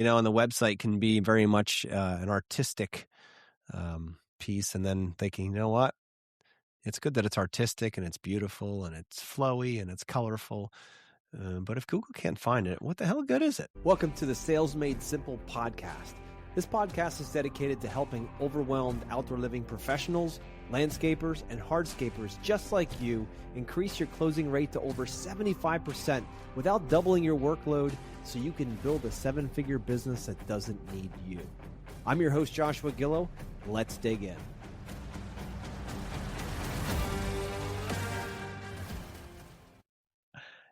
And the website can be very much an artistic piece. And then thinking, you know what? It's good that it's artistic and it's beautiful and it's flowy and it's colorful. But if Google can't find it, what the hell good is it? Welcome to the Sales Made Simple podcast. This podcast is dedicated to helping overwhelmed outdoor living professionals, landscapers, and hardscapers just like you increase your closing rate to over 75% without doubling your workload so you can build a seven-figure business that doesn't need you. I'm your host, Joshua Gillow. Let's dig in.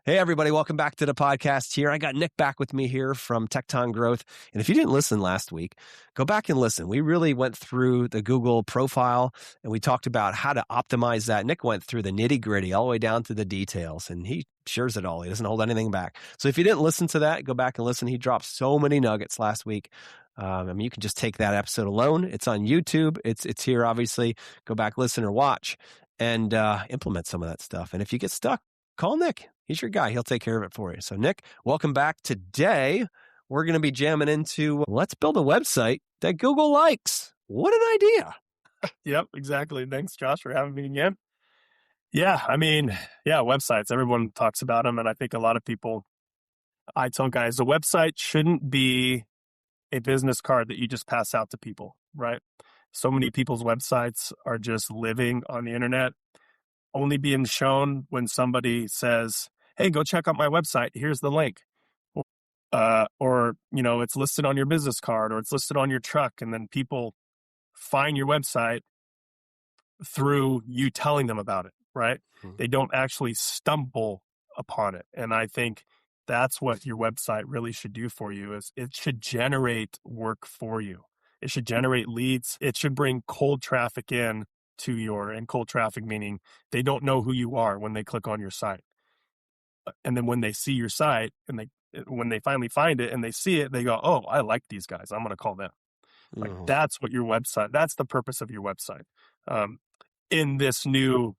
Hey, everybody. Welcome back to the podcast here. I got Nick back with me here from Tecton Growth. And if you didn't listen last week, go back and listen. We really went through the Google profile and we talked about how to optimize that. Nick went through the nitty gritty all the way down to the details and he shares it all. He doesn't hold anything back. So if you didn't listen to that, go back and listen. He dropped so many nuggets last week. You can just take that episode alone. It's on YouTube. It's here, obviously. Go back, listen or watch and implement some of that stuff. And if you get stuck, call Nick. He's your guy. He'll take care of it for you. So Nick, welcome back. Today, we're going to be jamming into let's build a website that Google likes. What an idea. Yep, exactly. Thanks, Josh, for having me again. Websites. Everyone talks about them. And I think a lot of people, I tell guys, the website shouldn't be a business card that you just pass out to people, right? So many people's websites are just living on the internet, only being shown when somebody says, hey, go check out my website. Here's the link. Or it's listed on your business card or it's listed on your truck. And then people find your website through you telling them about it, right? Mm-hmm. They don't actually stumble upon it. And I think that's what your website really should do for you is it should generate work for you. It should generate leads. It should bring cold traffic in and cold traffic meaning they don't know who you are when they click on your site. And then when they see your site and when they finally find it and they see it, they go, oh, I like these guys. I'm going to call them. Like that's what your website, that's the purpose of your website. In this new,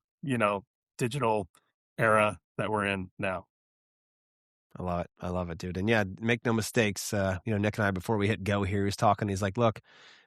digital era that we're in now. I love it. I love it, dude. And yeah, make no mistakes. Nick and I, before we hit go here, he was talking, he's like, look,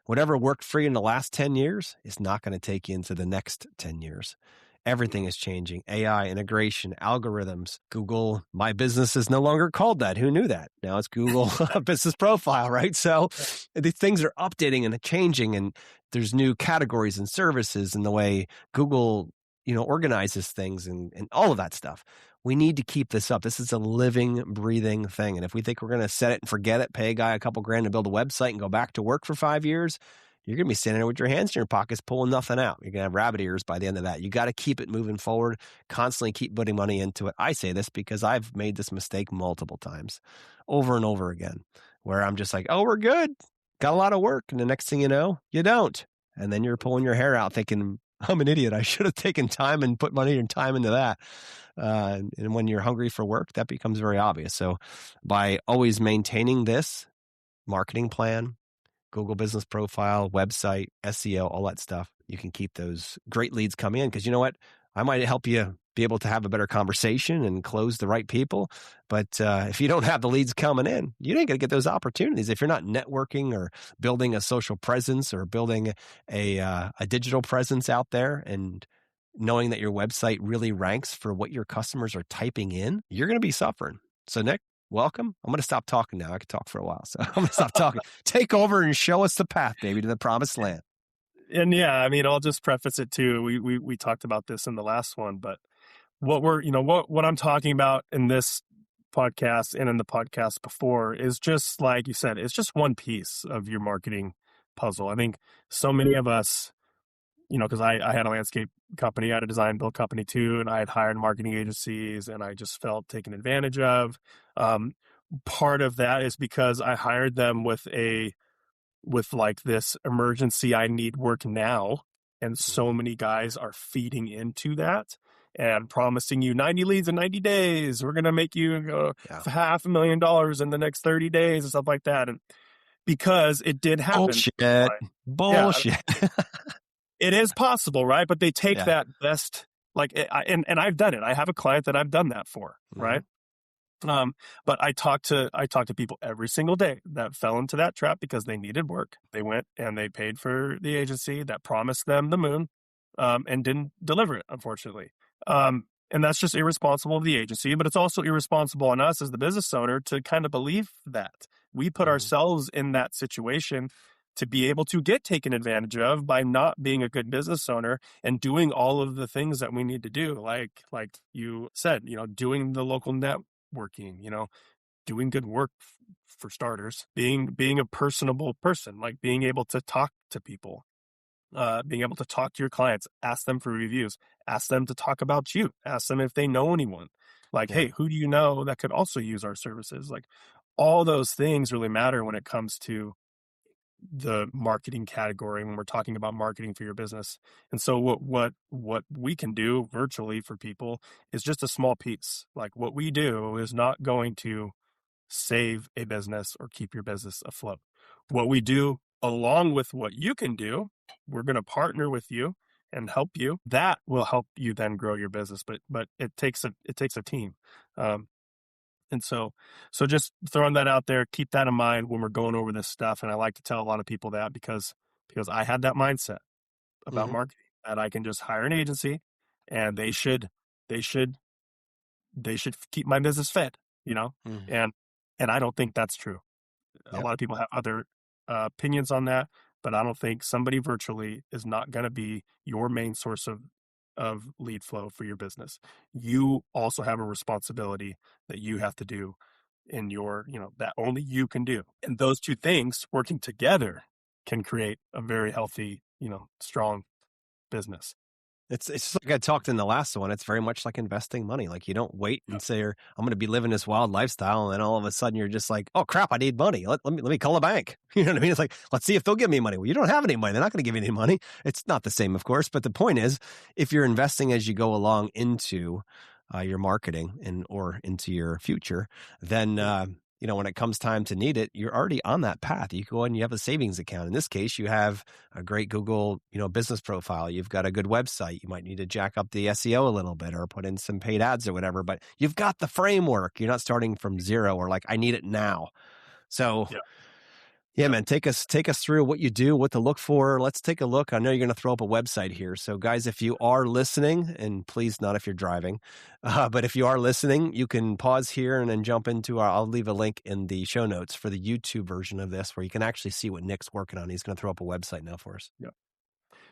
whatever worked for you in the last 10 years is not going to take you into the next 10 years. Everything is changing. AI, integration, algorithms. Google, My Business is no longer called that. Who knew that? Now it's Google Business Profile, right? So these things are updating and changing, and there's new categories and services and the way Google, organizes things and all of that stuff. We need to keep this up. This is a living, breathing thing. And if we think we're going to set it and forget it, pay a guy a couple grand to build a website and go back to work for 5 years, you're going to be standing there with your hands in your pockets, pulling nothing out. You're going to have rabbit ears by the end of that. You got to keep it moving forward, constantly keep putting money into it. I say this because I've made this mistake multiple times, over and over again, where I'm just like, oh, we're good. Got a lot of work. And the next thing you know, you don't. And then you're pulling your hair out thinking, I'm an idiot. I should have taken time and put money and time into that. And when you're hungry for work, that becomes very obvious. So by always maintaining this marketing plan, Google Business Profile, website, SEO, all that stuff, you can keep those great leads coming in. Because you know what? I might help you be able to have a better conversation and close the right people. But if you don't have the leads coming in, you ain't going to get those opportunities. If you're not networking or building a social presence or building a digital presence out there and knowing that your website really ranks for what your customers are typing in, you're going to be suffering. So Nick, welcome. I'm going to stop talking now. I could talk for a while. So I'm going to stop talking. Take over and show us the path, baby, to the promised land. And I'll just preface it too. We talked about this in the last one, but what I'm talking about in this podcast and in the podcast before is just like you said, it's just one piece of your marketing puzzle. I think so many of us, because I had a landscape company, I had a design build company too, and I had hired marketing agencies and I just felt taken advantage of. Part of that is because I hired them with like this emergency, I need work now. And so many guys are feeding into that and promising you 90 leads in 90 days. We're going to make you $500,000 in the next 30 days and stuff like that. And because it did happen. Bullshit. Yeah. It is possible, right? But they take that best, and I've done it. I have a client that I've done that for, right? Um, but I talk to people every single day that fell into that trap because they needed work. They went and they paid for the agency that promised them the moon, and didn't deliver it, unfortunately. And that's just irresponsible of the agency, but it's also irresponsible on us as the business owner to kind of believe that. We put Mhm. ourselves in that situation to be able to get taken advantage of by not being a good business owner and doing all of the things that we need to do, like you said, doing the local networking, doing good work for starters, being a personable person, like being able to talk to people, being able to talk to your clients, ask them for reviews, ask them to talk about you, ask them if they know anyone. Like, Yeah. hey, who do you know that could also use our services? Like, all those things really matter when it comes to the marketing category when we're talking about marketing for your business. And so what we can do virtually for people is just a small piece. Like, what we do is not going to save a business or keep your business afloat. What we do, along with what you can do, we're going to partner with you and help you. That will help you then grow your business. But it takes a team. Um, and so just throwing that out there, keep that in mind when we're going over this stuff. And I like to tell a lot of people that because I had that mindset about Mhm. marketing, that I can just hire an agency and they should they should keep my business fed, you know? Mhm. And I don't think that's true. A Yep. lot of people have other opinions on that, but I don't think somebody virtually is not going to be your main source of lead flow for your business. You also have a responsibility that you have to do in your, that only you can do. And those two things working together can create a very healthy, strong business. It's just like I talked in the last one. It's very much like investing money. Like you don't wait Yeah. and say, I'm going to be living this wild lifestyle. And then all of a sudden you're just like, oh crap, I need money. Let me call a bank. You know what I mean? It's like, let's see if they'll give me money. Well, you don't have any money. They're not going to give you any money. It's not the same, of course. But the point is, if you're investing as you go along into your marketing or into your future, then, Yeah. when it comes time to need it, you're already on that path. You go ahead and you have a savings account. In this case, you have a great Google, business profile. You've got a good website. You might need to jack up the SEO a little bit or put in some paid ads or whatever, but you've got the framework. You're not starting from zero or like, I need it now. So Yeah. yeah, Yeah. man, take us through what you do, what to look for. Let's take a look. I know you're going to throw up a website here. So guys, if you are listening, and please not if you're driving, but if you are listening, you can pause here and then jump into I'll leave a link in the show notes for the YouTube version of this where you can actually see what Nick's working on. He's going to throw up a website now for us. Yeah.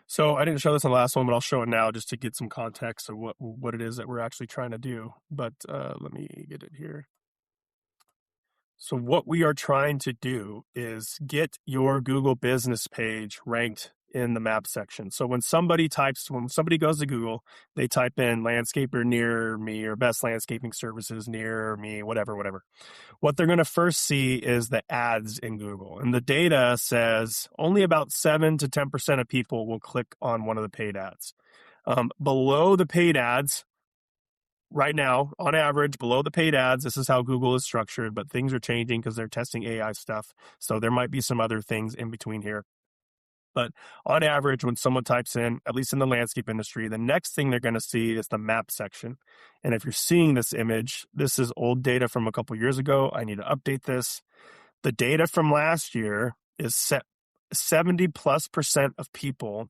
So I didn't show this in the last one, but I'll show it now just to get some context of what it is that we're actually trying to do. But let me get it here. So what we are trying to do is get your Google business page ranked in the map section. So when somebody goes to Google, they type in landscaper near me or best landscaping services near me, whatever. What they're going to first see is the ads in Google. And the data says only about 7 to 10% of people will click on one of the paid ads. Below the paid ads, right now, on average, below the paid ads, this is how Google is structured, but things are changing because they're testing AI stuff. So there might be some other things in between here. But on average, when someone types in, at least in the landscape industry, the next thing they're going to see is the map section. And if you're seeing this image, this is old data from a couple years ago. I need to update this. The data from last year is 70 plus percent of people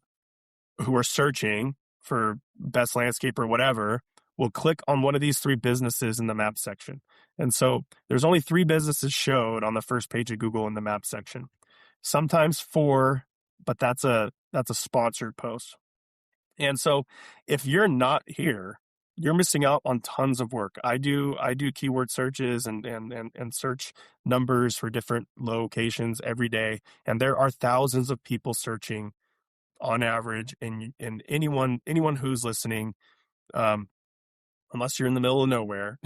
who are searching for best landscape or whatever will click on one of these three businesses in the map section. And so there's only three businesses showed on the first page of Google in the map section. Sometimes four, but that's a sponsored post. And so if you're not here, you're missing out on tons of work. I do keyword searches and search numbers for different locations every day, and there are thousands of people searching on average. And anyone who's listening, um, unless you're in the middle of nowhere,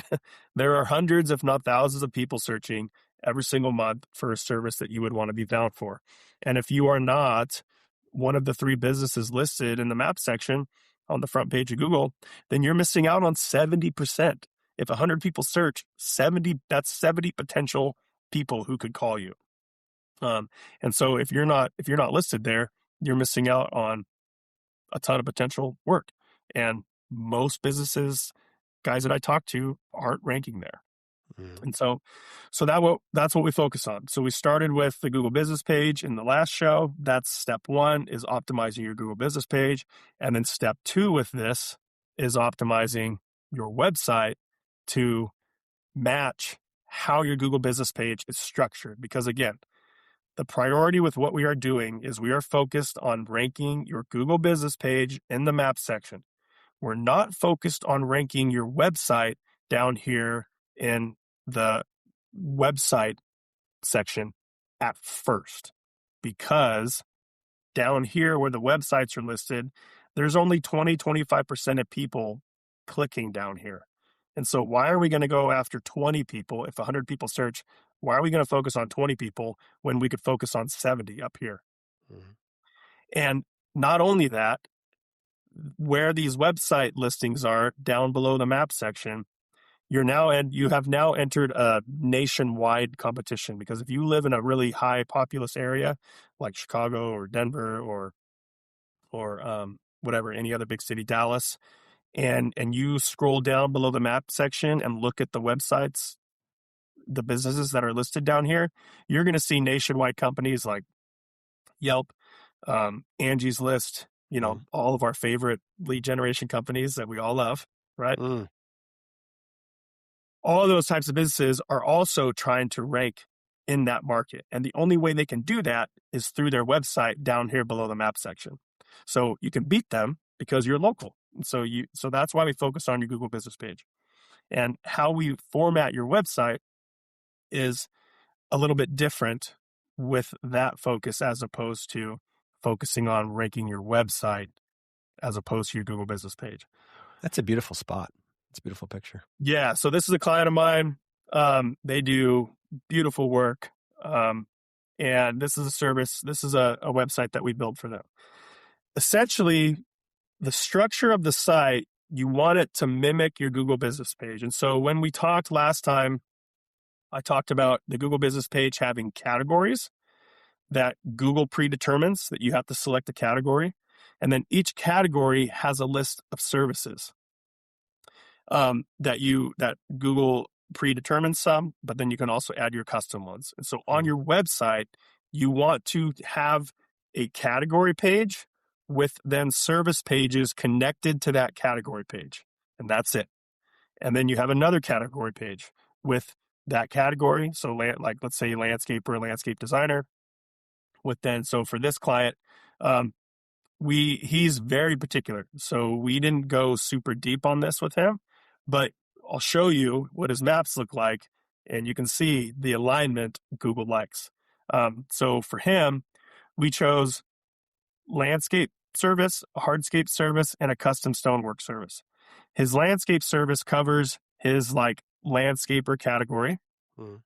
there are hundreds, if not thousands, of people searching every single month for a service that you would want to be found for. And if you are not one of the three businesses listed in the map section on the front page of Google, then you're missing out on 70%. If 100 people search, that's 70 potential people who could call you. And so if you're not listed there, you're missing out on a ton of potential work. And most businesses, guys that I talk to, aren't ranking there. Mhm. And so that's what we focus on. So we started with the Google Business page in the last show. That's step one, is optimizing your Google Business page. And then step two with this is optimizing your website to match how your Google Business page is structured. Because again, the priority with what we are doing is we are focused on ranking your Google Business page in the map section. We're not focused on ranking your website down here in the website section at first, because down here where the websites are listed, there's only 20-25% of people clicking down here. And so why are we going to go after 20 people? If 100 people search, why are we going to focus on 20 people when we could focus on 70 up here? Mhm. And not only that, where these website listings are down below the map section, you have now entered a nationwide competition, because if you live in a really high populous area like Chicago or Denver or whatever, any other big city, Dallas, and you scroll down below the map section and look at the websites, the businesses that are listed down here, you're going to see nationwide companies like Yelp, Angie's List, Mhm. all of our favorite lead generation companies that we all love, right? Mm. All of those types of businesses are also trying to rank in that market. And the only way they can do that is through their website down here below the map section. So you can beat them because you're local. And so that's why we focus on your Google Business page. And how we format your website is a little bit different with that focus, as opposed to focusing on ranking your website as opposed to your Google Business page. That's a beautiful spot. It's a beautiful picture. Yeah. So this is a client of mine. They do beautiful work. And this is a service. This is a website that we built for them. Essentially, the structure of the site, you want it to mimic your Google Business page. And so when we talked last time, I talked about the Google Business page having categories that Google predetermines, that you have to select a category. And then each category has a list of services that Google predetermines some, but then you can also add your custom ones. And so on Mhm. your website, you want to have a category page with then service pages connected to that category page. And that's it. And then you have another category page with that category. So like, let's say landscaper, landscape designer with then, so for this client, um, he's very particular. So we didn't go super deep on this with him, but I'll show you what his maps look like, and you can see the alignment Google likes. So for him, we chose landscape service, a hardscape service, and a custom stonework service. His landscape service covers his like landscaper category. Mhm.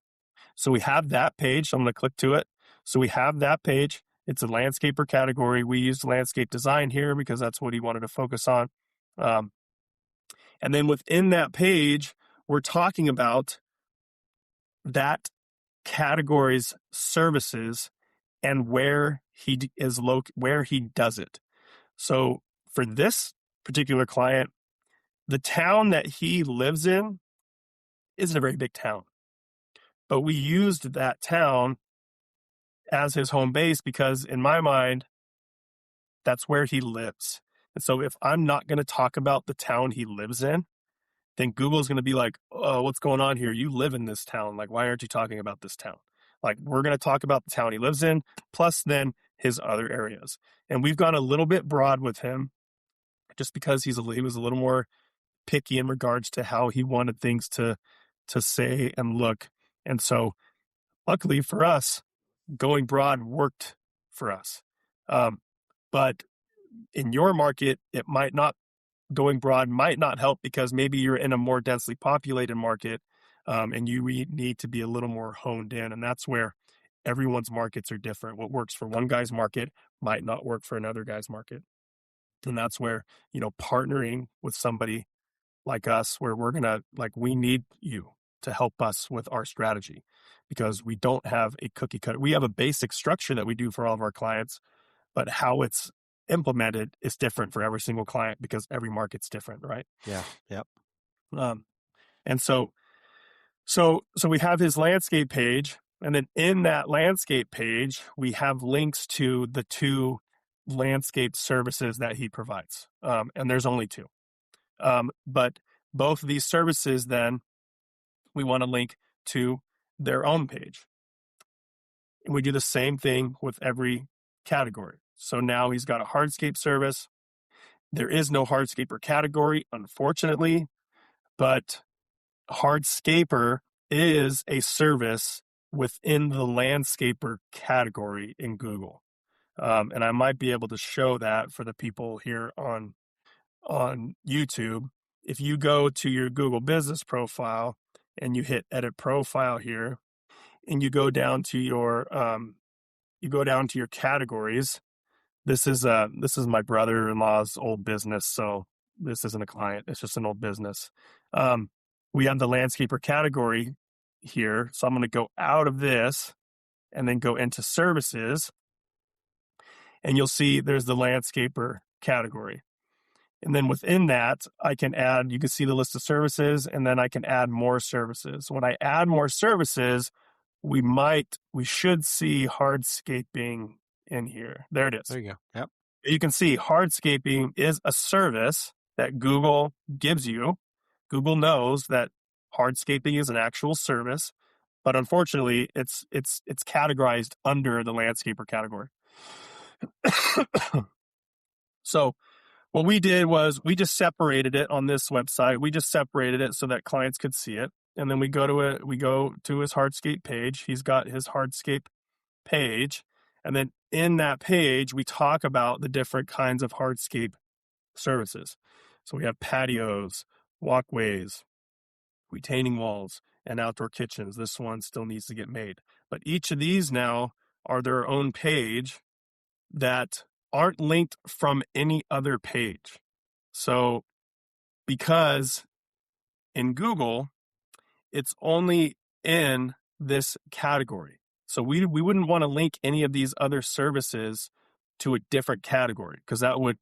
So we have that page. I'm going to click to it. So we have that page. It's a landscaper category. We used landscape design here because that's what he wanted to focus on. Um, and then within that page, we're talking about that category's services and where where he does it. So for this particular client, the town that he lives in isn't a very big town, but we used that town as his home base because in my mind, that's where he lives. And so if I'm not going to talk about the town he lives in, then Google's going to be like, oh, what's going on here? You live in this town. Like, why aren't you talking about this town? Like, we're going to talk about the town he lives in, plus then his other areas. And we've gone a little bit broad with him just because he was a little more picky in regards to how he wanted things to say and look. And so luckily for us, going broad worked for us. But in your market, going broad might not help because maybe you're in a more densely populated market, and you need to be a little more honed in. And that's where everyone's markets are different. What works for one guy's market might not work for another guy's market. And that's where, partnering with somebody like us, where we need you to help us with our strategy because we don't have a cookie cutter. We have a basic structure that we do for all of our clients, but how it's implemented is different for every single client because every market's different, right? Yeah. Yep. Um, and so So we have his landscape page, and then in that landscape page, we have links to the 2 landscape services that he provides. And there's only 2. But both of these services, then we want to link to their own page. And we do the same thing with every category. So now he's got a hardscape service. There is no hardscaper category, unfortunately, but hardscaper is a service within the landscaper category in Google. And I might be able to show that for the people here on YouTube. If you go to your Google business profile and you hit edit profile here, and you go down to your categories. This is my brother-in-law's old business, so this isn't a client. It's just an old business. We have the landscaper category here, so I'm going to go out of this and then go into services, and you'll see there's the landscaper category. And then within that, I can add, you can see the list of services, and then I can add more services. When I add more services, we should see hardscaping in here. There it is. There you go. Yep. You can see hardscaping is a service that Google gives you. Google knows that hardscaping is an actual service, but unfortunately, it's categorized under the landscaper category. So what we did was we just separated it on this website. We just separated it so that clients could see it. And then we go to his hardscape page. He's got his hardscape page. And then in that page, we talk about the different kinds of hardscape services. So we have patios, walkways, retaining walls, and outdoor kitchens. This one still needs to get made. But each of these now are their own page that aren't linked from any other page. So because in Google, it's only in this category. So we wouldn't want to link any of these other services to a different category because that would,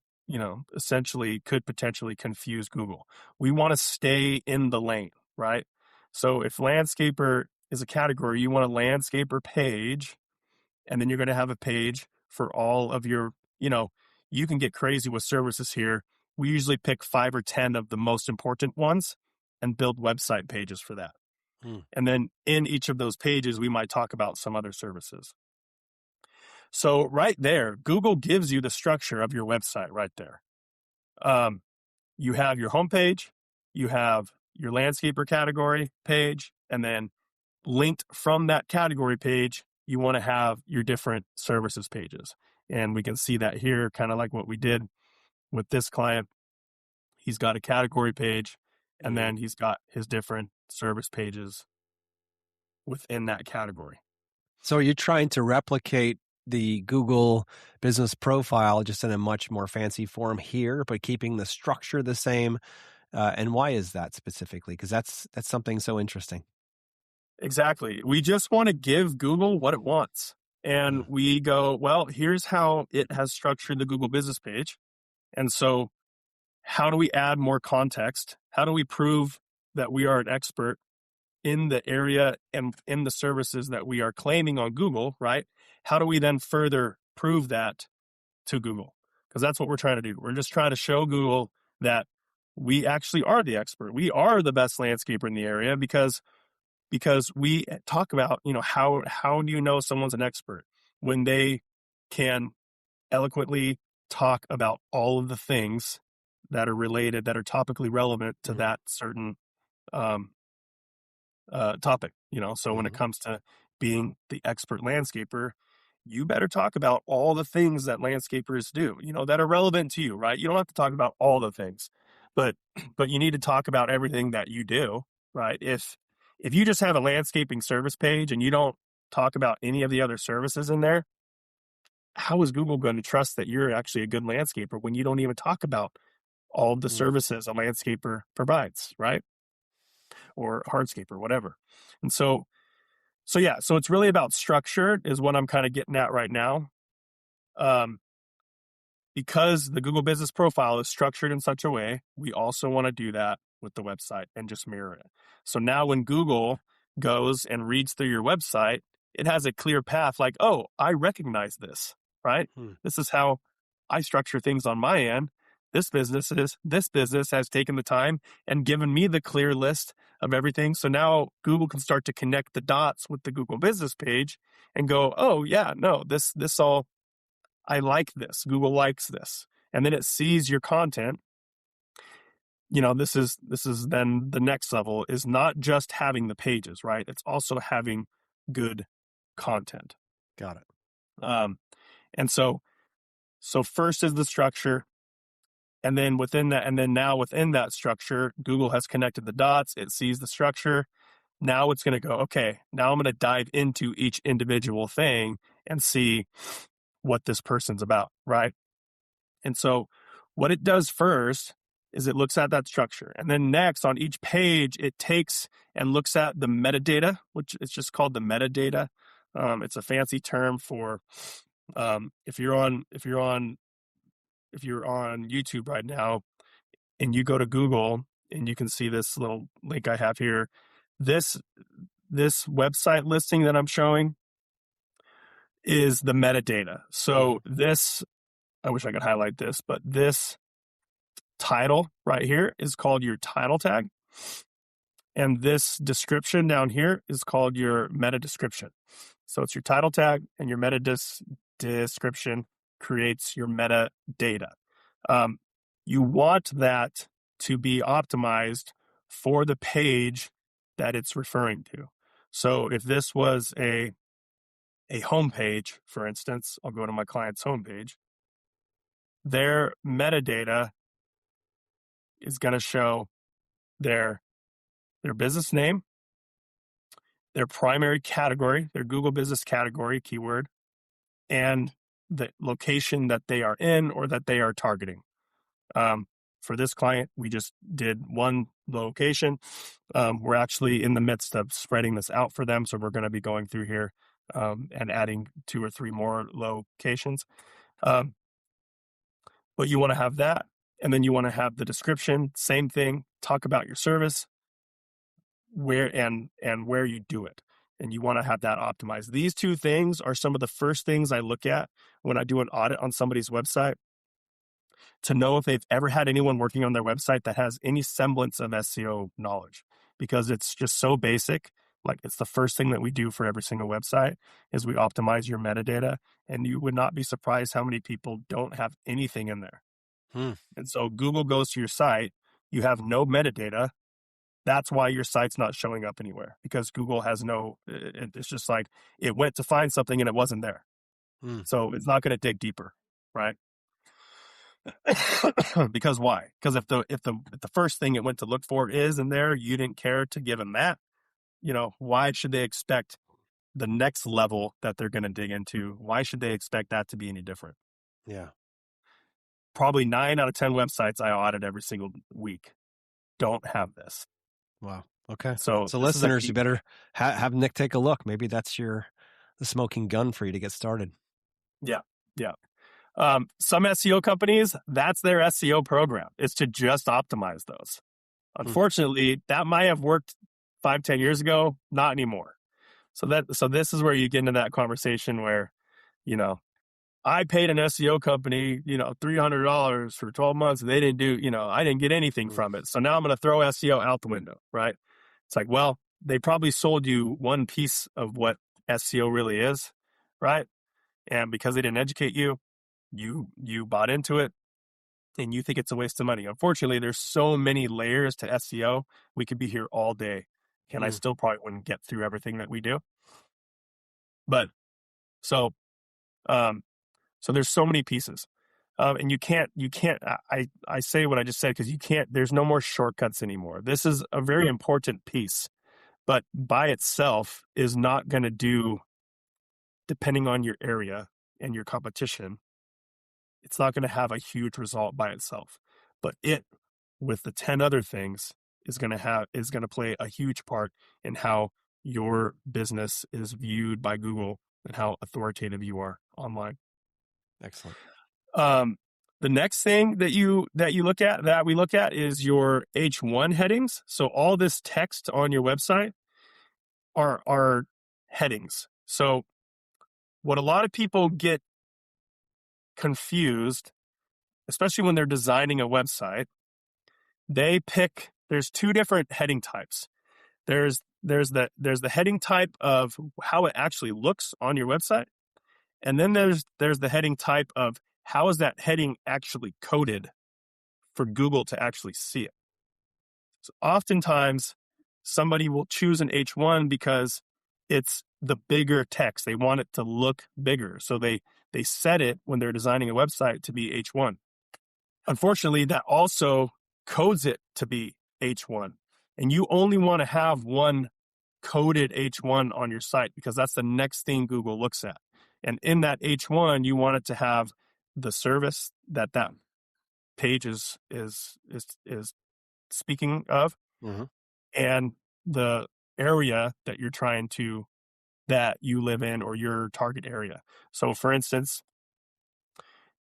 essentially could potentially confuse Google. We want to stay in the lane, right? So if landscaper is a category, you want a landscaper page, and then you're going to have a page for all of your, you can get crazy with services here. We usually pick 5 or 10 of the most important ones and build website pages for that. And then in each of those pages, we might talk about some other services. So right there, Google gives you the structure of your website right there. You have your homepage, you have your landscaper category page, and then linked from that category page, you want to have your different services pages. And we can see that here, kind of like what we did with this client. He's got a category page, and then he's got his different service pages within that category. So are you trying to replicate the Google business profile just in a much more fancy form here, but keeping the structure the same? And why is that specifically? Because that's something so interesting. Exactly. We just want to give Google what it wants. And we go, well, here's how it has structured the Google business page. And so how do we add more context? How do we prove that we are an expert in the area and in the services that we are claiming on Google, right? How do we then further prove that to Google? Because that's what we're trying to do. We're just trying to show Google that we actually are the expert. We are the best landscaper in the area because we talk about, how do you know someone's an expert when they can eloquently talk about all of the things that are related, that are topically relevant to that certain topic, So when it comes to being the expert landscaper, you better talk about all the things that landscapers do, that are relevant to you, right? You don't have to talk about all the things, but you need to talk about everything that you do, right? If you just have a landscaping service page and you don't talk about any of the other services in there, how is Google going to trust that you're actually a good landscaper when you don't even talk about all of the services a landscaper provides, right? Or hardscaper, whatever. And so it's really about structure is what I'm kind of getting at right now. Because the Google business profile is structured in such a way, we also want to do that with the website and just mirror it. So now when Google goes and reads through your website, it has a clear path like, oh, I recognize this, right? Hmm. This is how I structure things on my end. This business has taken the time and given me the clear list of everything. So now Google can start to connect the dots with the Google business page and go, oh yeah, no, this all, I like this. Google likes this. And then it sees your content. This is then the next level is not just having the pages, right? It's also having good content. Got it. And so first is the structure. And then within that structure, Google has connected the dots. It sees the structure. Now it's going to go, okay, now I'm going to dive into each individual thing and see what this person's about, right? And so what it does first is it looks at that structure. And then next on each page, it takes and looks at the metadata, which is just called the metadata. It's a fancy term for if you're on YouTube right now and you go to Google and you can see this little link I have here, this website listing that I'm showing is the metadata. So this, I wish I could highlight this, but this title right here is called your title tag. And this description down here is called your meta description. So it's your title tag and your meta description creates your metadata. You want that to be optimized for the page that it's referring to. So if this was a home page, for instance, I'll go to my client's homepage. Their metadata is going to show their business name, their primary category, their Google business category keyword, and the location that they are in or that they are targeting. For this client, we just did one location. We're actually in the midst of spreading this out for them. So we're going to be going through here and adding 2 or 3 more locations. But you want to have that. And then you want to have the description, same thing, talk about your service, where and where you do it. And you want to have that optimized. These 2 things are some of the first things I look at when I do an audit on somebody's website to know if they've ever had anyone working on their website that has any semblance of SEO knowledge, because it's just so basic. Like it's the first thing that we do for every single website is we optimize your metadata, and you would not be surprised how many people don't have anything in there. And so Google goes to your site, you have no metadata. That's why your site's not showing up anywhere, because Google has it's just like it went to find something and it wasn't there. So it's not going to dig deeper, right? Because why? Because if the first thing it went to look for is in there, you didn't care to give them that, why should they expect the next level that they're going to dig into? Why should they expect that to be any different? Yeah. Probably 9 out of 10 websites I audit every single week don't have this. Wow. Okay. So listeners, you better have Nick take a look. Maybe that's the smoking gun for you to get started. Yeah. Yeah. Some SEO companies, that's their SEO program. It's to just optimize those. Unfortunately, that might have worked 5-10 years ago, not anymore. So this is where you get into that conversation where, I paid an SEO company, $300 for 12 months. And they didn't do, I didn't get anything from it. So now I'm going to throw SEO out the window, right? It's like, well, they probably sold you one piece of what SEO really is, right? And because they didn't educate you, you bought into it and you think it's a waste of money. Unfortunately, there's so many layers to SEO. We could be here all day and I still probably wouldn't get through everything that we do. But so there's so many pieces. And you can't, I say what I just said, because there's no more shortcuts anymore. This is a very important piece, but by itself is not going to do, depending on your area and your competition, it's not going to have a huge result by itself. But it, with the 10 other things, is going to play a huge part in how your business is viewed by Google and how authoritative you are online. Excellent. The next thing that we look at is your H1 headings. So all this text on your website, are headings. So what a lot of people get confused, especially when they're designing a website, there's two different heading types. There's the heading type of how it actually looks on your website, and then there's the heading type of how is that heading actually coded for Google to actually see it. So oftentimes somebody will choose an H1 because it's the bigger text. They want it to look bigger. So they set it when they're designing a website to be H1. Unfortunately, that also codes it to be H1. And you only want to have one coded H1 on your site because that's the next thing Google looks at. And in that H1, you want it to have the service that page is speaking of, Mm-hmm. and the area that that you live in, or your target area. So for instance,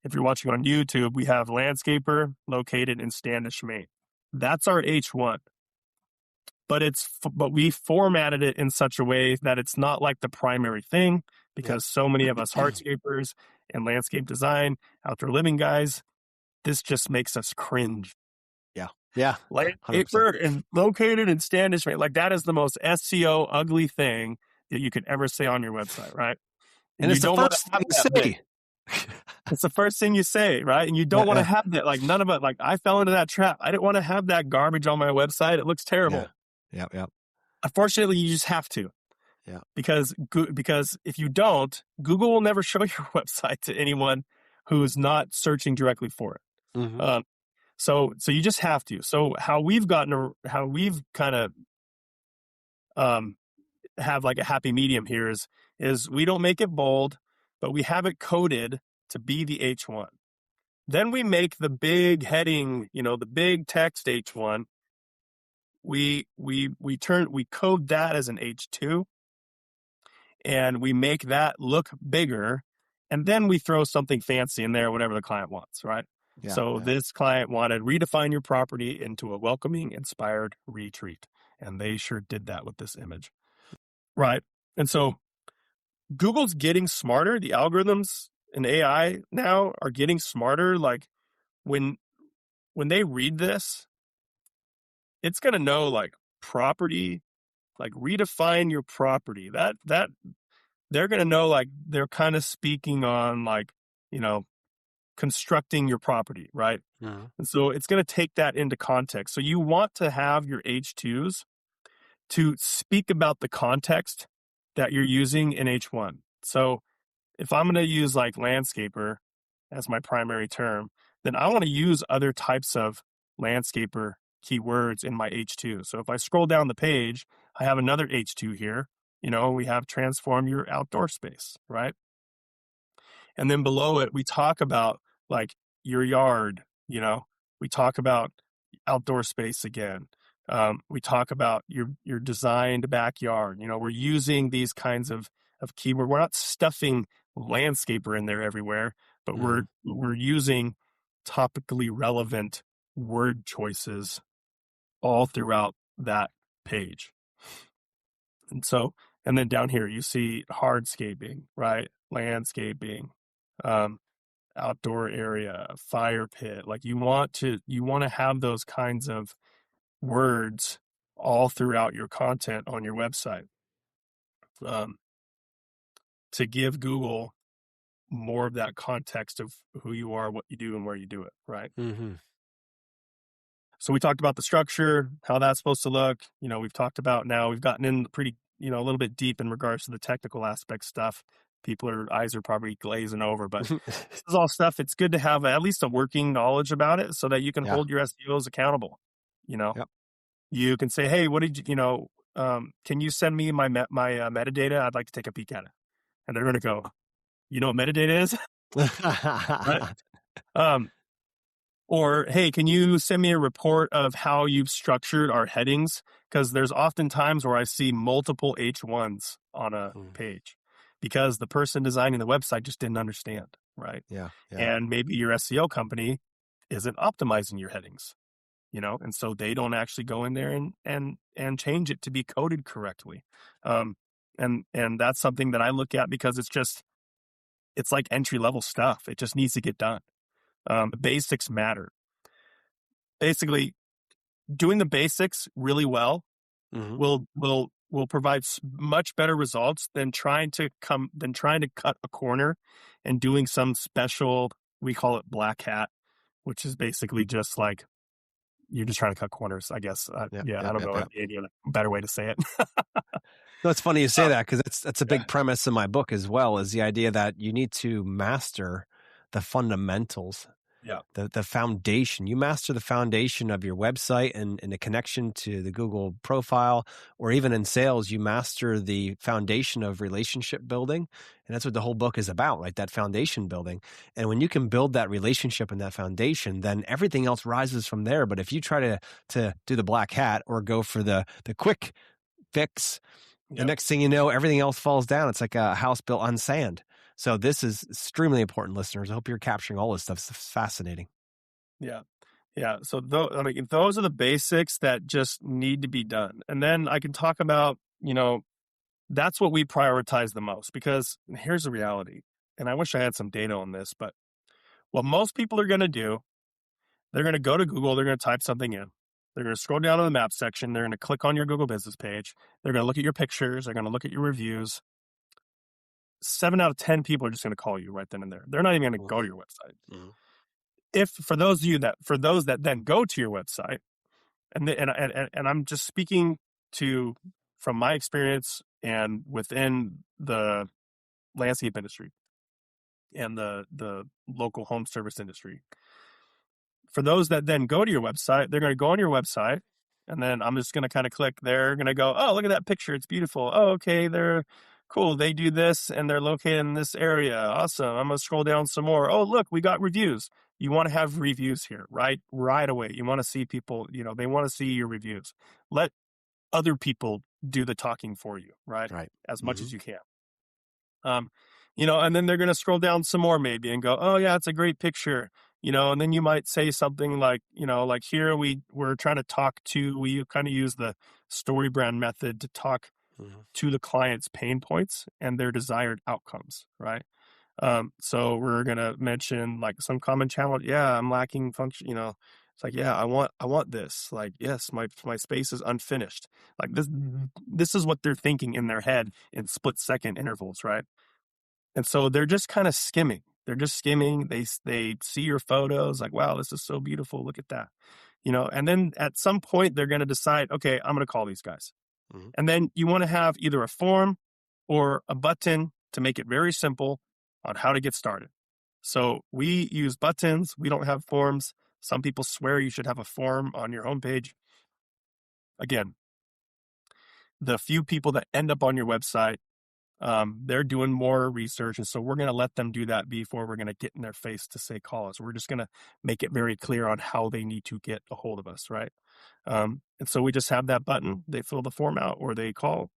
if you're watching on YouTube, we have landscaper located in Standish, Maine. That's our H1. But we formatted it in such a way that it's not like the primary thing, because so many of us hardscapers and landscape design, outdoor living guys, this just makes us cringe. Yeah. Yeah. Landscaper and located in Standish, Maine. Like, that is the most SEO ugly thing that you could ever say on your website, right? And it's the first thing you say. It's the first thing you say, right? And you don't want to have that. Like, none of it. Like, I fell into that trap. I didn't want to have that garbage on my website. It looks terrible. Yeah. Unfortunately, you just have to. Yeah. Because if you don't, Google will never show your website to anyone who's not searching directly for it. Mm-hmm. So you just have to. So how we've kind of have like a happy medium here is we don't make it bold, but we have it coded to be the H1. Then we make the big heading, the big text H1. We code that as an H2, and we make that look bigger, and then we throw something fancy in there, whatever the client wants, right? This client wanted redefine your property into a welcoming, inspired retreat, and they sure did that with this image, right? And so Google's getting smarter. The algorithms and AI now are getting smarter. Like, when they read this, it's going to know, like, property, like redefine your property. That they're going to know, like, they're kind of speaking on, like, constructing your property, right? Mm-hmm. And so it's going to take that into context. So you want to have your H2s to speak about the context that you're using in H1. So if I'm going to use like landscaper as my primary term, then I want to use other types of landscaper keywords in my H2. So if I scroll down the page, I have another H2 here. We have transform your outdoor space, right? And then below it, we talk about like your yard, we talk about outdoor space again. We talk about your designed backyard. We're using these kinds of keyword. We're not stuffing landscaper in there everywhere, but Mm-hmm. we're using topically relevant word choices all throughout that page. And then down here you see hardscaping, right? Landscaping, outdoor area, fire pit. Like, you want to have those kinds of words all throughout your content on your website, to give Google more of that context of who you are, what you do, and where you do it, right? Mm-hmm. So we talked about the structure, how that's supposed to look. We've talked about, now we've gotten in pretty, a little bit deep in regards to the technical aspect stuff. Eyes are probably glazing over, but this is all stuff. It's good to have at least a working knowledge about it so that you can hold your SEOs accountable. You can say, hey, what did you, can you send me my metadata? I'd like to take a peek at it. And they're going to go, you know what metadata is? Right? Or, hey, can you send me a report of how you've structured our headings? Because there's often times where I see multiple H1s on a page because the person designing the website just didn't understand, right? Yeah. And maybe your SEO company isn't optimizing your headings. and so they don't actually go in there and change it to be coded correctly. Um, and that's something that I look at because it's like entry level stuff. It just needs to get done. The basics matter. Basically, doing the basics really well Hmm. will provide much better results than trying to cut a corner and doing some special, we call it black hat, which is basically just like you're just trying to cut corners, I guess. Yep, Yeah, I yep, don't yep, know yep. any other better way to say it. No, it's funny you say Uh, that because that's a yeah, big premise in my book as well, is the idea that you need to master the fundamentals, yeah, the foundation. You master the foundation of your website and the connection to the Google profile, or even in sales, you master the foundation of relationship building. And that's what the whole book is about, right? That foundation building. And when you can build that relationship and that foundation, then everything else rises from there. But if you try to do the black hat or go for the quick fix, the yeah, next thing you know, everything else falls down. It's like a house built on sand. So this is extremely important, listeners. I hope you're capturing all this stuff. It's fascinating. yeah. Yeah, so I mean, those are the basics that just need to be done. And then I can talk about, that's what we prioritize the most because here's the reality. And I wish I had some data on this, but what most people are going to do, they're going to go to Google, they're going to type something in. They're going to scroll down to the map section, they're going to click on your Google business page, they're going to look at your pictures, they're going to look at your reviews. 7 out of 10 people are just going to call you right then and there. They're not even going to go Mhm, to your website. mhm, If for those that then go to your website, and I'm just speaking to from my experience and within the landscape industry and the local home service industry. For those that then go to your website, they're going to go on your website, and then I'm just going to kind of click. They're going to go, oh, look at that picture, it's beautiful. Oh, okay, they're cool. They do this, and they're located in this area. Awesome. I'm going to scroll down some more. Oh, look, we got reviews. You want to have reviews here, right away. You want to see people. They want to see your reviews. Let other people do the talking for you, right? right. As much Mhm, as you can. Um, and then they're going to scroll down some more maybe and go, oh yeah, it's a great picture. And then you might say something like, like here we're trying to talk to, we kind of use the story brand method to talk mhm, to the client's pain points and their desired outcomes, right? So we're going to mention like some common challenge. Yeah, I'm lacking function, it's like, yeah, I want this. Like, yes, my space is unfinished. Like this is what they're thinking in their head in split second intervals, right? And so they're just kind of skimming. They're just skimming. They see your photos like, wow, this is so beautiful. Look at that. And then at some point they're going to decide, okay, I'm going to call these guys. mhm. And then you want to have either a form or a button to make it very simple on how to get started. So we use buttons. We don't have forms. Some people swear you should have a form on your homepage. Again, the few people that end up on your website, they're doing more research. And so we're going to let them do that before we're going to get in their face to say call us. We're just going to make it very clear on how they need to get a hold of us, right? And so we just have that button. They fill the form out or they call,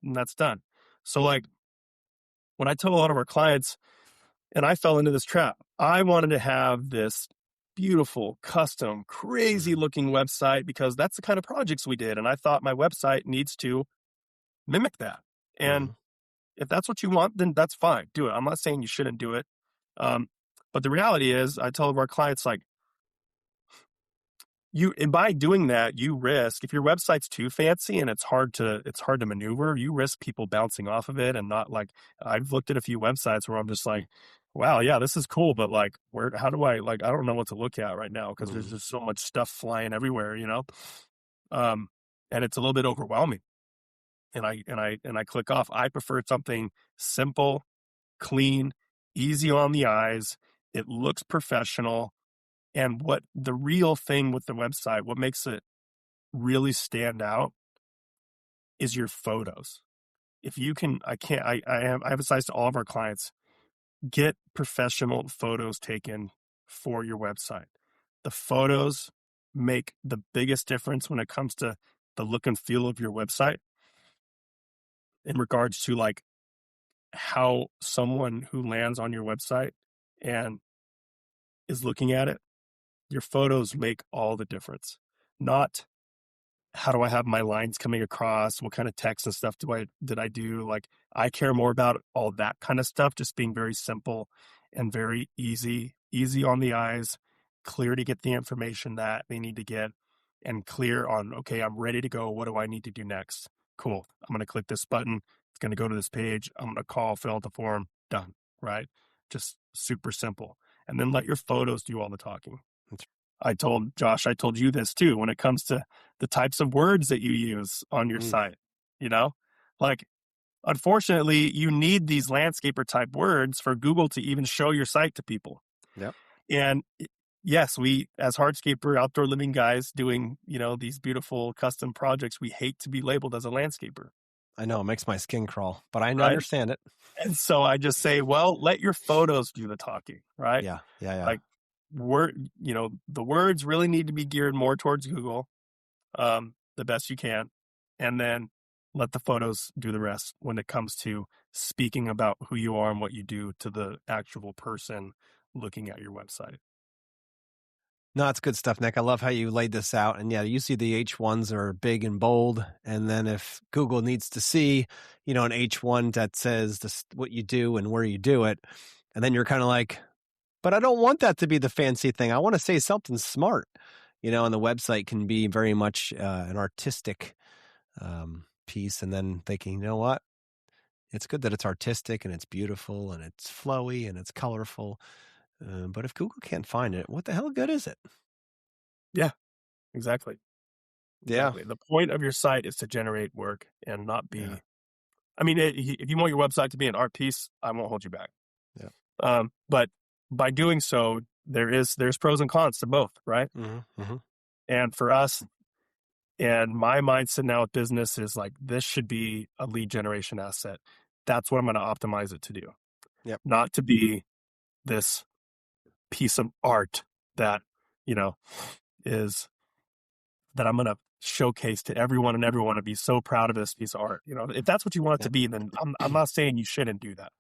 and that's done. So, like, when I tell a lot of our clients, and I fell into this trap, I wanted to have this beautiful, custom, crazy Mhm, looking website because that's the kind of projects we did. And I thought my website needs to mimic that. And mhm, if that's what you want, then that's fine. Do it. I'm not saying you shouldn't do it. Um, but the reality is, I tell our clients, like, and by doing that, you risk if your website's too fancy and it's hard to maneuver, you risk people bouncing off of it and not like I've looked at a few websites where I'm just like, wow, yeah, this is cool, but like how do I like I don't know what to look at right now because there's mhm, just so much stuff flying everywhere. Um, and it's a little bit overwhelming. And I click off. I prefer something simple, clean, easy on the eyes. It looks professional. And what the real thing with the website, what makes it really stand out is your photos. If you can, I can't, I emphasize to all of our clients, get professional photos taken for your website. The photos make the biggest difference when it comes to the look and feel of your website in regards to like how someone who lands on your website and is looking at it, your photos make all the difference. not how do I have my lines coming across? What kind of text and stuff did I do? Like I care more about all that kind of stuff, just being very simple and very easy on the eyes, clear to get the information that they need to get, and clear on, okay, I'm ready to go. What do I need to do next? Cool. I'm going to click this button. It's going to go to this page. I'm going to call, fill out the form, done. Right? Just super simple. And then let your photos do all the talking. I told Josh, I told you this too, when it comes to the types of words that you use on your site, you know, like, unfortunately, you need these landscaper type words for Google to even show your site to people. Yep. And yes, we, as hardscaper, outdoor living guys doing, these beautiful custom projects, we hate to be labeled as a landscaper. I know, it makes my skin crawl, but I Right? understand it. And so I just say, well, let your photos do the talking, right? Yeah. Like, the words really need to be geared more towards Google, the best you can, and then let the photos do the rest when it comes to speaking about who you are and what you do to the actual person looking at your website. No, it's good stuff, Nick. I love how you laid this out. And yeah, you see the H1s are big and bold. And then if Google needs to see, an H1 that says this, what you do and where you do it, and then you're kind of like, but I don't want that to be the fancy thing. I want to say something smart, and the website can be very much an artistic piece. And then thinking, you know what? It's good that it's artistic and it's beautiful and it's flowy and it's colorful. But if Google can't find it, what the hell good is it? Yeah, exactly. Yeah. The point of your site is to generate work and not be. Yeah. I mean, if you want your website to be an art piece, I won't hold you back. Yeah. But by doing so, there's pros and cons to both, right? Mm-hmm. Mm-hmm. And for us, and my mindset now with business is like, this should be a lead generation asset. That's what I'm going to optimize it to do. Yep. Not to be this piece of art that, is that I'm going to showcase to everyone and everyone to be so proud of this piece of art. If that's what you want it to be, then I'm not saying you shouldn't do that.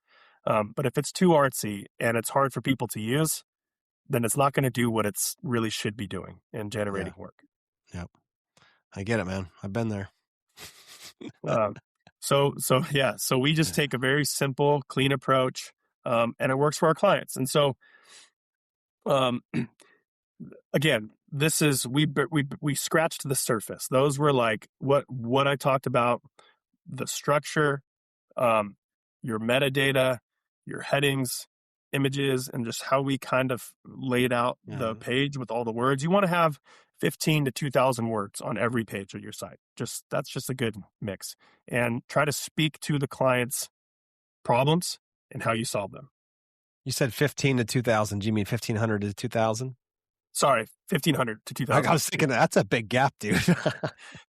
But if it's too artsy and it's hard for people to use, then it's not going to do what it's really should be doing in generating work. Yep. I get it, man. I've been there. So we just take a very simple, clean approach, and it works for our clients. And so, again, this is, we scratched the surface. Those were like what I talked about, the structure, your metadata, your headings, images, and just how we kind of laid out the page with all the words. You want to have 15 to 2,000 words on every page of your site. That's just a good mix. And try to speak to the client's problems and how you solve them. You said 15 to 2,000. Do you mean 1,500 to 2,000? Sorry, 1,500 to 2,000. I was thinking that's a big gap, dude.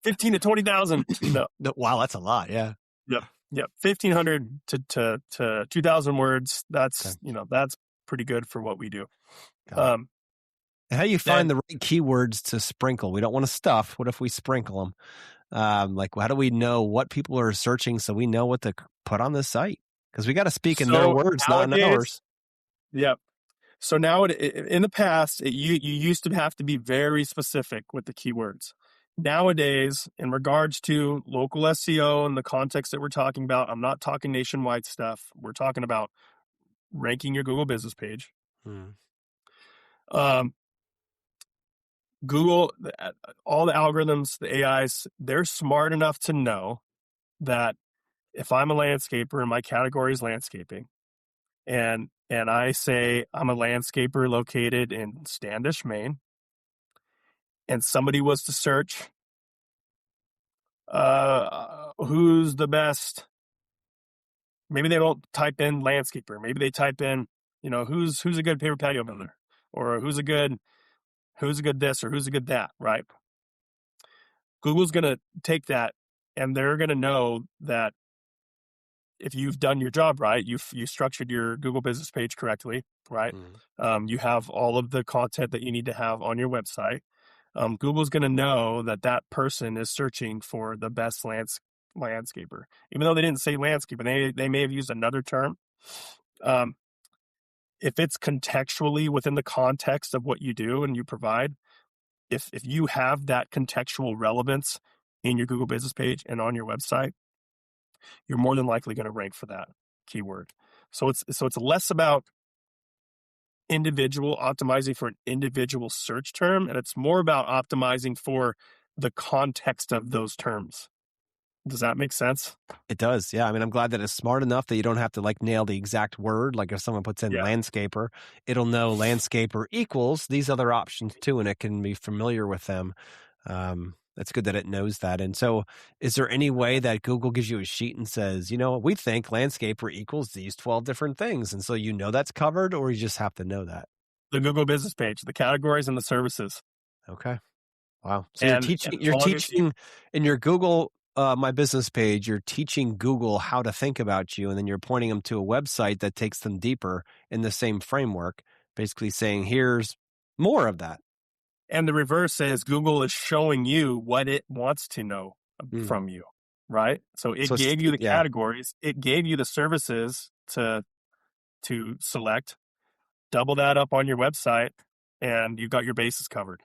15 to 20,000. No. Wow, that's a lot. Yeah. Yep. 1,500 to 2,000 words. That's, that's pretty good for what we do. And how do you find the right keywords to sprinkle? We don't want to stuff. What if we sprinkle them? How do we know what people are searching so we know what to put on the site? Because we got to speak in their words, not in ours. Yep. So now, in the past, you used to have to be very specific with the keywords. Nowadays, in regards to local SEO and the context that we're talking about, I'm not talking nationwide stuff. We're talking about ranking your Google business page. Google, all the algorithms, the AIs, they're smart enough to know that if I'm a landscaper and my category is landscaping, and I say I'm a landscaper located in Standish, Maine, and somebody was to search, who's the best? Maybe they don't type in landscaper. Maybe they type in, who's a good paper patio builder, or who's a good this, or who's a good that, right? Google's going to take that, and they're going to know that if you've done your job right, you structured your Google business page correctly, right? You have all of the content that you need to have on your website. Google's going to know that person is searching for the best landscaper, even though they didn't say landscaper. They may have used another term. If it's contextually within the context of what you do and you provide, if you have that contextual relevance in your Google business page and on your website, you're more than likely going to rank for that keyword. So it's less about individual optimizing for an individual search term, and it's more about optimizing for the context of those terms. Does that make sense? It does. Yeah. I mean, I'm glad that it's smart enough that you don't have to like nail the exact word. Like if someone puts in Yeah. landscaper, it'll know landscaper equals these other options too, and it can be familiar with them. It's good that it knows that. And so is there any way that Google gives you a sheet and says, we think landscaper equals these 12 different things. And so that's covered, or you just have to know that? The Google business page, the categories and the services. Okay. Wow. So And you're as long as teaching in your Google My Business page, you're teaching Google how to think about you, and then you're pointing them to a website that takes them deeper in the same framework, basically saying, here's more of that. and the reverse is Google is showing you what it wants to know from you, right? So it So gave you the yeah, categories, it gave you the services to select, double that up on your website, and you got your bases covered.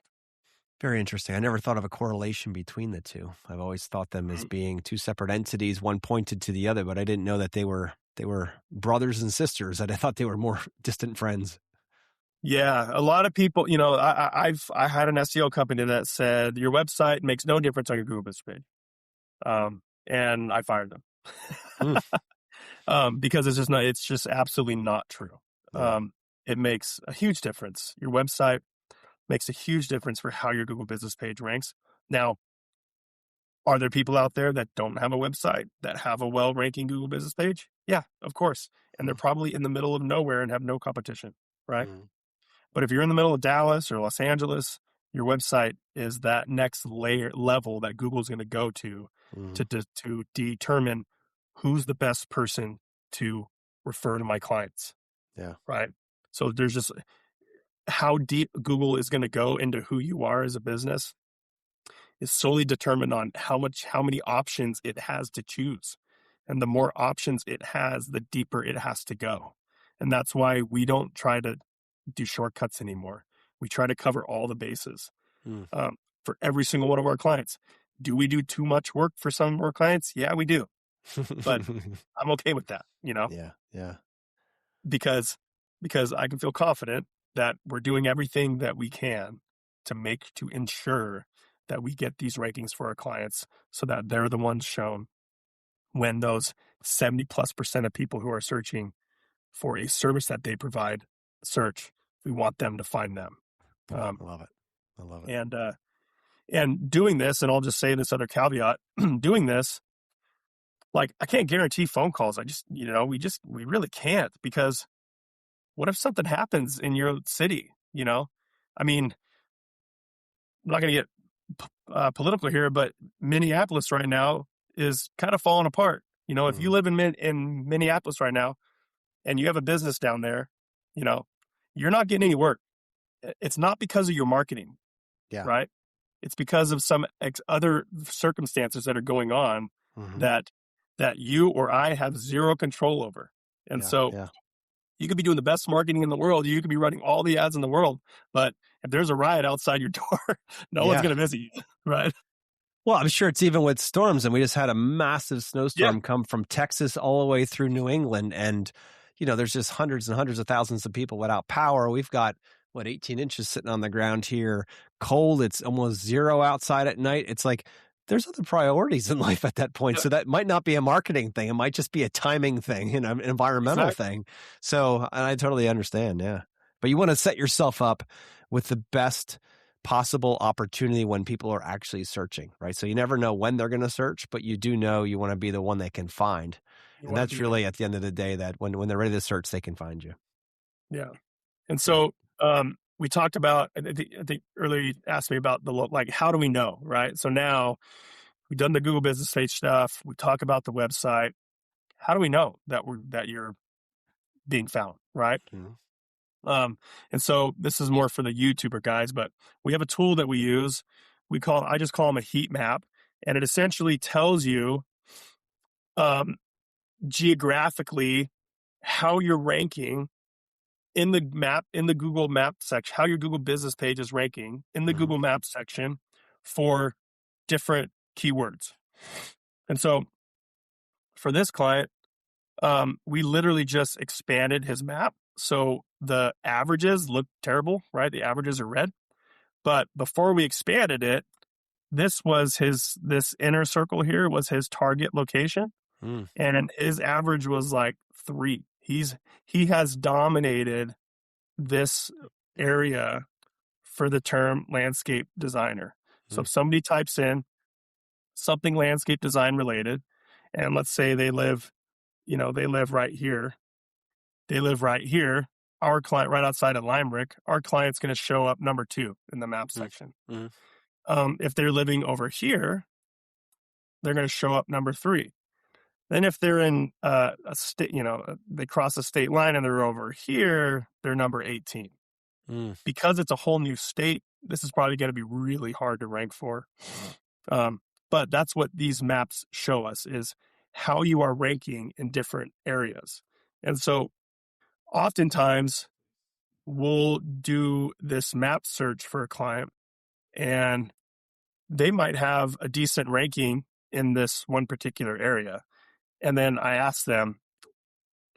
very interesting. I never thought of a correlation between the two. I've always thought them as being two separate entities, one pointed to the other, but I didn't know that they were brothers and sisters. I thought they were more distant friends. Yeah, a lot of people, I had an SEO company that said your website makes no difference on your Google business page, and I fired them because it's just absolutely not true. Yeah. It makes a huge difference. Your website makes a huge difference for how your Google business page ranks. Now, are there people out there that don't have a website that have a well-ranking Google business page? Yeah, of course, and they're probably in the middle of nowhere and have no competition, right? But if you're in the middle of Dallas or Los Angeles, your website is that next level that Google's going to go to determine who's the best person to refer to my clients. Yeah. Right. So there's just how deep Google is going to go into who you are as a business is solely determined on how many options it has to choose. And the more options it has, the deeper it has to go. And that's why we don't try to do shortcuts anymore. We try to cover all the bases for every single one of our clients. Do we do too much work for some of our clients? Yeah, we do. But I'm okay with that, Yeah. Yeah. because I can feel confident that we're doing everything that we can to ensure that we get these rankings for our clients so that they're the ones shown when those 70+% of people who are searching for a service that they provide search. We want them to find them. I love it. I love it. And doing this, and I'll just say this other caveat, doing this, like I can't guarantee phone calls. We really can't, because what if something happens in your city? I mean, I'm not going to get political here, but Minneapolis right now is kind of falling apart. If you live in Minneapolis right now and you have a business down there, you're not getting any work. It's not because of your marketing, right? It's because of some other circumstances that are going on that you or I have zero control over. And so you could be doing the best marketing in the world. You could be running all the ads in the world. But if there's a riot outside your door, no one's going to visit you, right? Well, I'm sure it's even with storms. And we just had a massive snowstorm come from Texas all the way through New England. And, there's just hundreds and hundreds of thousands of people without power. We've got, 18 inches sitting on the ground here. Cold. It's almost zero outside at night. It's like there's other priorities in life at that point. So that might not be a marketing thing. It might just be a timing thing, an environmental thing. So I totally understand. Yeah. But you want to set yourself up with the best possible opportunity when people are actually searching, right? So you never know when they're going to search, but you do know you want to be the one they can find. And that's really at the end of the day that when they're ready to search, they can find you. Yeah. And so we talked about, I think earlier you asked me about how do we know, right? So now we've done the Google business page stuff. We talk about the website. How do we know that you're being found, right? And so this is more for the YouTuber guys, but we have a tool that we use. I just call them a heat map, and it essentially tells you geographically how you're ranking in the Google Map section, how your Google business page is ranking in the Mm-hmm. Google Maps section for different keywords. And so for this client, we literally just expanded his map. So the averages look terrible, right? The averages are red. But before we expanded it, this inner circle here was his target location. Mm. And his average was like 3. He has dominated this area for the term landscape designer. So Mm. if somebody types in something landscape design related, and let's say they live right here. They live right here. Our client right outside of Limerick, our client's going to show up number 2 in the map Mm. section. Mm. If they're living over here, they're going to show up number 3. Then if they're in a state, they cross a state line and they're over here, they're number 18. Mm. Because it's a whole new state, this is probably going to be really hard to rank for. But that's what these maps show us, is how you are ranking in different areas. And so oftentimes we'll do this map search for a client, and they might have a decent ranking in this one particular area. And then I ask them,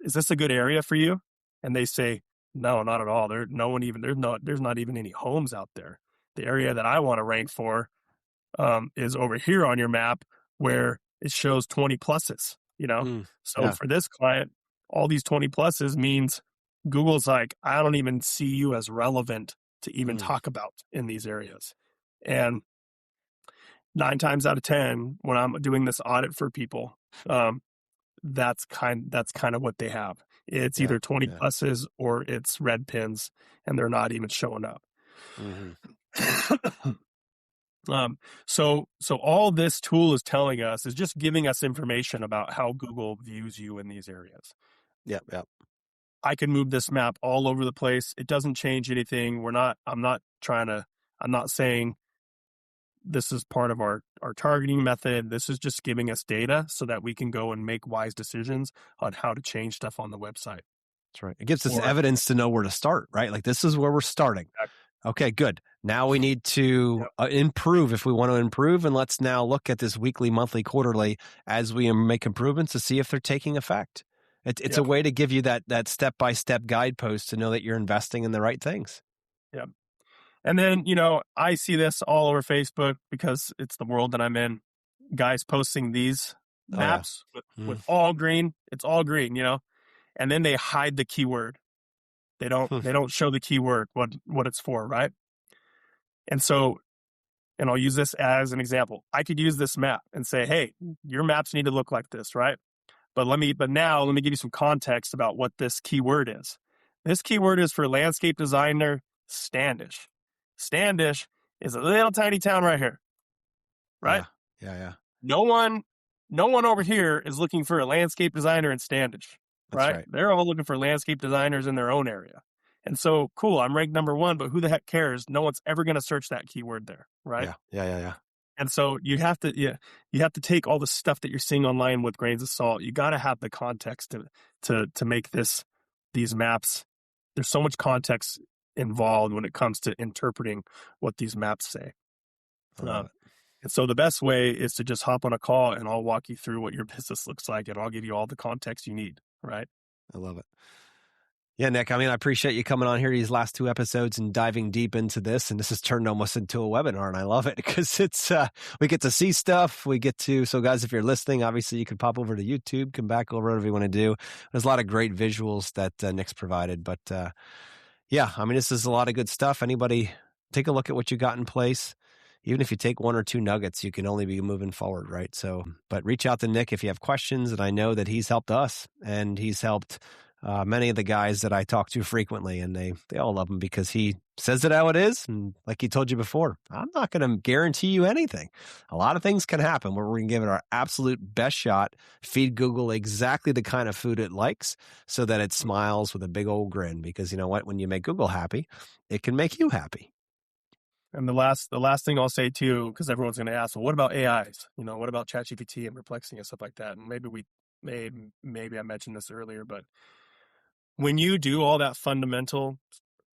is this a good area for you? And they say, no, not at all. There's not even any homes out there. The area that I want to rank for is over here on your map, where it shows 20 pluses, Mm. So Yeah. for this client, all these 20 pluses means Google's like, I don't even see you as relevant to even Mm. talk about in these areas. And 9 times out of 10, when I'm doing this audit for people, that's kind of what they have. It's Yeah. either 20 Yeah. pluses or it's red pins, and they're not even showing up. Mm-hmm. So all this tool is telling us is just giving us information about how Google views you in these areas. Yep. Yep. I can move this map all over the place. It doesn't change anything. I'm not saying this is part of our targeting method. This is just giving us data so that we can go and make wise decisions on how to change stuff on the website. That's right. It gives us Or evidence to know where to start, right? Like, this is where we're starting. Okay, good. Now we need to improve if we want to improve. And let's now look at this weekly, monthly, quarterly as we make improvements to see if they're taking effect. It's a way to give you that step-by-step guidepost to know that you're investing in the right things. Yeah. And then, I see this all over Facebook because it's the world that I'm in. Guys posting these maps with all green. It's all green, and then they hide the keyword. They don't show the keyword, what it's for, right? And so, and I'll use this as an example. I could use this map and say, hey, your maps need to look like this, right? But now let me give you some context about what this keyword is. This keyword is for landscape designer Standish. Standish is a little tiny town right here, right? Yeah. No one over here is looking for a landscape designer in Standish, right? They're all looking for landscape designers in their own area. And so, cool, I'm ranked number 1, but who the heck cares? No one's ever going to search that keyword there, right? Yeah. And so you have to take all the stuff that you're seeing online with grains of salt. You got to have the context to make these maps. There's so much context involved when it comes to interpreting what these maps say. And so the best way is to just hop on a call and I'll walk you through what your business looks like and I'll give you all the context you need, right? I love it. Yeah, Nick, I appreciate you coming on here these last 2 episodes and diving deep into this. And this has turned almost into a webinar, and I love it because it's we get to see stuff. So guys, if you're listening, obviously you can pop over to YouTube, come back over, whatever you want to do. There's a lot of great visuals that Nick's provided. But this is a lot of good stuff. Anybody, take a look at what you got in place. Even if you take 1 or 2 nuggets, you can only be moving forward, right? So, but reach out to Nick if you have questions. And I know that he's helped us and he's helped many of the guys that I talk to frequently, and they all love him because he says it how it is. And like he told you before, I'm not going to guarantee you anything. A lot of things can happen where we're going to give it our absolute best shot, feed Google exactly the kind of food it likes so that it smiles with a big old grin, because you know what? When you make Google happy, it can make you happy. And the last thing I'll say too, because everyone's going to ask, well, what about AIs? What about ChatGPT and Perplexity and stuff like that? And maybe I mentioned this earlier, but when you do all that fundamental,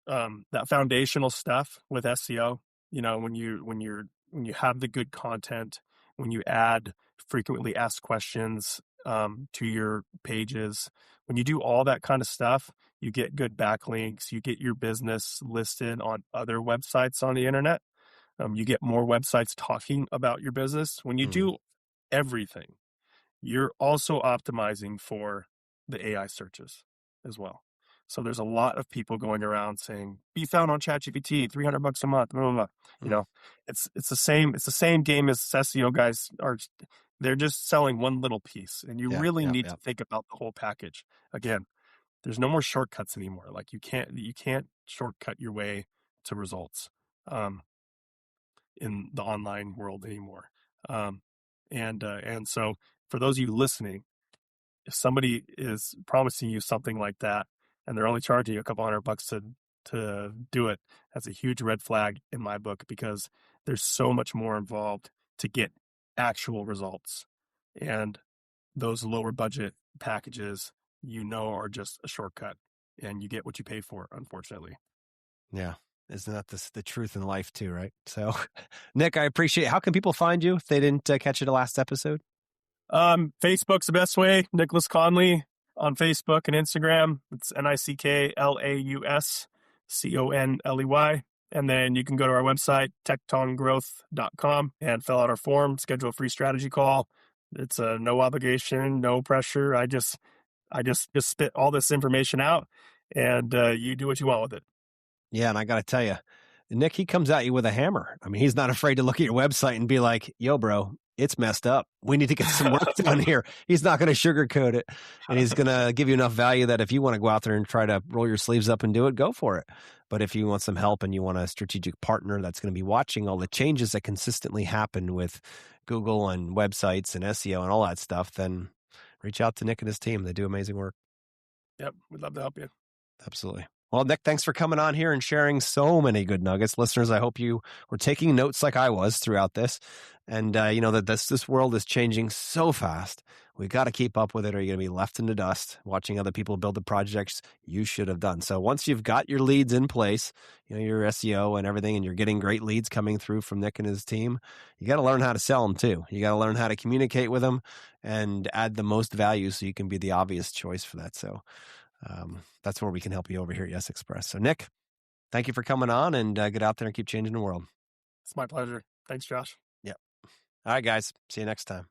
that foundational stuff with SEO, when you have the good content, when you add frequently asked questions to your pages, when you do all that kind of stuff, you get good backlinks, you get your business listed on other websites on the internet. You get more websites talking about your business. When you Mm, do everything, you're also optimizing for the AI searches as well. So there's a lot of people going around saying, "Be found on ChatGPT, $300 a month." Blah, blah, blah. You mm. know, it's the same game as SEO guys are. They're just selling one little piece, and you Yeah, really yeah, need yeah. to think about the whole package. Again, there's no more shortcuts anymore. Like you can't shortcut your way to results. Um, in the online world anymore. Um, and so for those of you listening, if somebody is promising you something like that and they're only charging you a couple $100 to do it, that's a huge red flag in my book because there's so much more involved to get actual results. And those lower budget packages, are just a shortcut and you get what you pay for, unfortunately. Yeah. Isn't that the truth in life too, right? So, Nick, I appreciate. How can people find you if they didn't catch you the last episode? Facebook's the best way. Nicholas Conley on Facebook and Instagram. It's NiklausConley. And then you can go to our website, tectongrowth.com, and fill out our form, schedule a free strategy call. It's a no obligation, no pressure. I just spit all this information out, and you do what you want with it. Yeah, and I got to tell you, Nick, he comes at you with a hammer. I mean, he's not afraid to look at your website and be like, "Yo, bro, it's messed up. We need to get some work done here." He's not going to sugarcoat it, and he's going to give you enough value that if you want to go out there and try to roll your sleeves up and do it, go for it. But if you want some help and you want a strategic partner that's going to be watching all the changes that consistently happen with Google and websites and SEO and all that stuff, then reach out to Nick and his team. They do amazing work. Yep, we'd love to help you. Absolutely. Well, Nick, thanks for coming on here and sharing so many good nuggets. Listeners, I hope you were taking notes like I was throughout this. And you know that this world is changing so fast. We got to keep up with it or you're going to be left in the dust watching other people build the projects you should have done. So once you've got your leads in place, your SEO and everything, and you're getting great leads coming through from Nick and his team, you got to learn how to sell them too. You got to learn how to communicate with them and add the most value so you can be the obvious choice for that. So that's where we can help you over here at Yes Express. So, Nick, thank you for coming on and get out there and keep changing the world. It's my pleasure. Thanks, Josh. Yeah. All right, guys. See you next time.